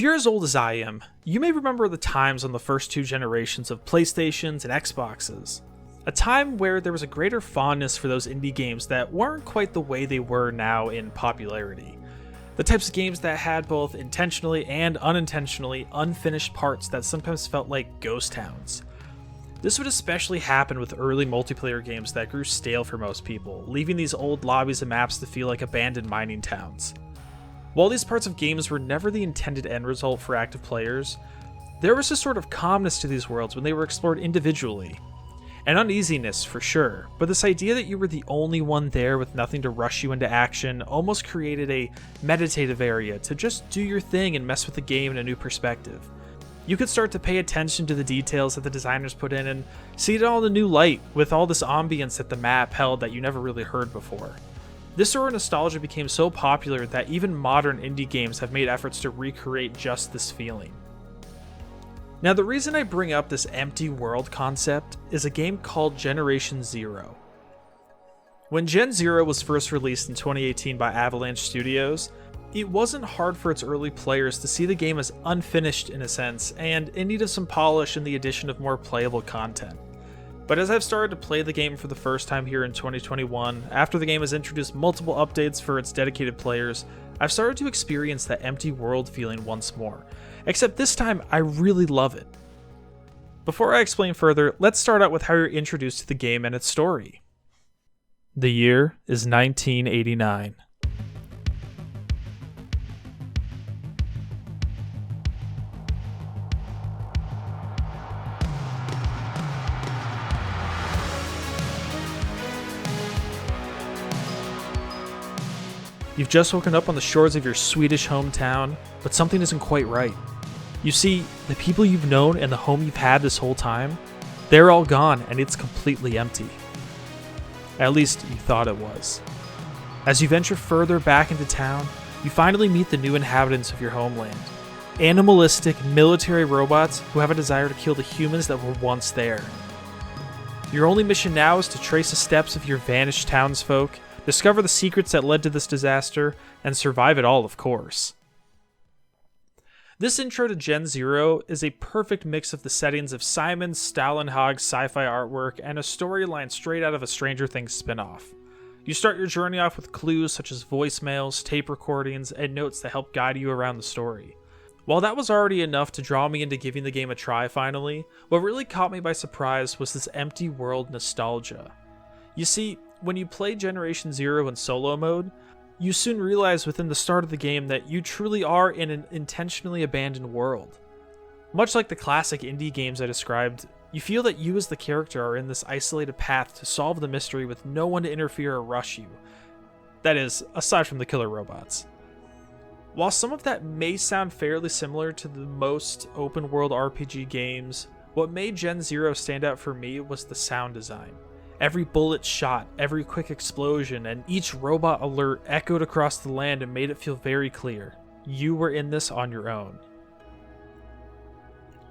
If you're as old as I am, you may remember the times on the first two generations of PlayStations and Xboxes. A time where there was a greater fondness for those indie games that weren't quite the way they were now in popularity. The types of games that had both intentionally and unintentionally unfinished parts that sometimes felt like ghost towns. This would especially happen with early multiplayer games that grew stale for most people, leaving these old lobbies and maps to feel like abandoned mining towns. While these parts of games were never the intended end result for active players, there was a sort of calmness to these worlds when they were explored individually. An uneasiness, for sure, but this idea that you were the only one there with nothing to rush you into action almost created a meditative area to just do your thing and mess with the game in a new perspective. You could start to pay attention to the details that the designers put in and see it all in a new light with all this ambience that the map held that you never really heard before. This sort of nostalgia became so popular that even modern indie games have made efforts to recreate just this feeling. Now, the reason I bring up this empty world concept is a game called Generation Zero. When Gen Zero was first released in 2018 by Avalanche Studios, it wasn't hard for its early players to see the game as unfinished in a sense, and in need of some polish and the addition of more playable content. But as I've started to play the game for the first time here in 2021, after the game has introduced multiple updates for its dedicated players, I've started to experience that empty world feeling once more. Except this time, I really love it. Before I explain further, let's start out with how you're introduced to the game and its story. The year is 1989. You've just woken up on the shores of your Swedish hometown, but something isn't quite right. You see, the people you've known and the home you've had this whole time, they're all gone and it's completely empty. At least you thought it was. As you venture further back into town, you finally meet the new inhabitants of your homeland. Animalistic military robots who have a desire to kill the humans that were once there. Your only mission now is to trace the steps of your vanished townsfolk, discover the secrets that led to this disaster, and survive it all, of course. This intro to Gen Zero is a perfect mix of the settings of Simon Stalenhag's sci-fi artwork and a storyline straight out of a Stranger Things spin-off. You start your journey off with clues such as voicemails, tape recordings, and notes that help guide you around the story. While that was already enough to draw me into giving the game a try finally, what really caught me by surprise was this empty world nostalgia. You see, when you play Generation Zero in solo mode, you soon realize within the start of the game that you truly are in an intentionally abandoned world. Much like the classic indie games I described, you feel that you as the character are in this isolated path to solve the mystery with no one to interfere or rush you. That is, aside from the killer robots. While some of that may sound fairly similar to the most open world RPG games, what made Gen Zero stand out for me was the sound design. Every bullet shot, every quick explosion, and each robot alert echoed across the land and made it feel very clear. You were in this on your own.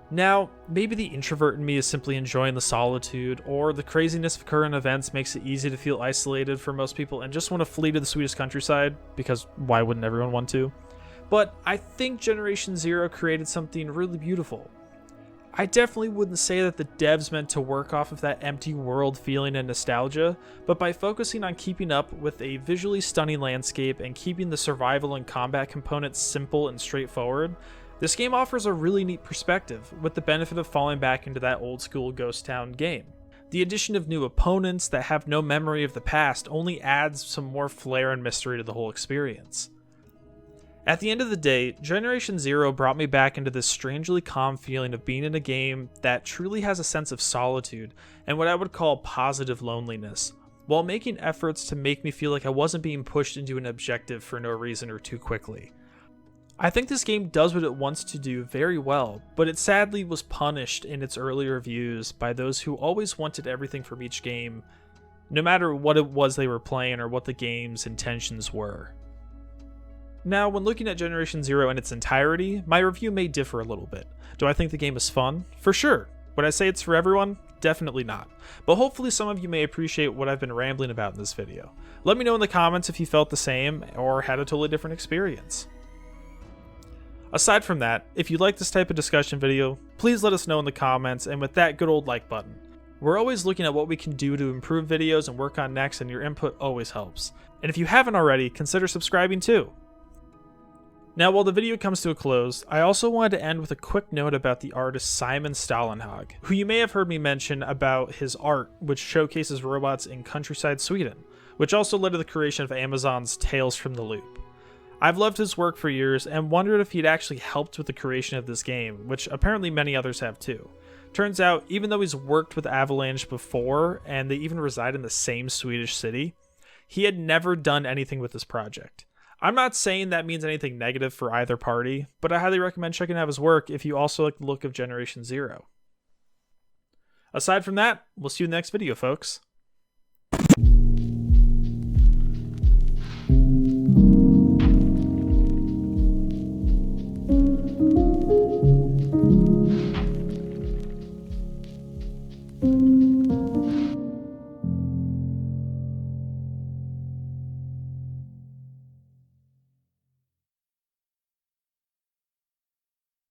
Now, maybe the introvert in me is simply enjoying the solitude, or the craziness of current events makes it easy to feel isolated for most people and just want to flee to the Swedish countryside, because why wouldn't everyone want to? But I think Generation Zero created something really beautiful. I definitely wouldn't say that the devs meant to work off of that empty world feeling and nostalgia, but by focusing on keeping up with a visually stunning landscape and keeping the survival and combat components simple and straightforward, this game offers a really neat perspective, with the benefit of falling back into that old school ghost town game. The addition of new opponents that have no memory of the past only adds some more flair and mystery to the whole experience. At the end of the day, Generation Zero brought me back into this strangely calm feeling of being in a game that truly has a sense of solitude and what I would call positive loneliness, while making efforts to make me feel like I wasn't being pushed into an objective for no reason or too quickly. I think this game does what it wants to do very well, but it sadly was punished in its early reviews by those who always wanted everything from each game, no matter what it was they were playing or what the game's intentions were. Now, when looking at Generation Zero in its entirety, my review may differ a little bit. Do I think the game is fun? For sure. Would I say it's for everyone? Definitely not. But hopefully some of you may appreciate what I've been rambling about in this video. Let me know in the comments if you felt the same or had a totally different experience. Aside from that, if you like this type of discussion video, please let us know in the comments, and with that good old like button. We're always looking at what we can do to improve videos and work on next, and your input always helps. And if you haven't already, consider subscribing too. Now, while the video comes to a close, I also wanted to end with a quick note about the artist Simon Stålenhag, who you may have heard me mention about his art, which showcases robots in countryside Sweden, which also led to the creation of Amazon's Tales from the Loop. I've loved his work for years and wondered if he'd actually helped with the creation of this game, which apparently many others have too. Turns out, even though he's worked with Avalanche before, and they even reside in the same Swedish city, he had never done anything with this project. I'm not saying that means anything negative for either party, but I highly recommend checking out his work if you also like the look of Generation Zero. Aside from that, we'll see you in the next video, folks. Thank you.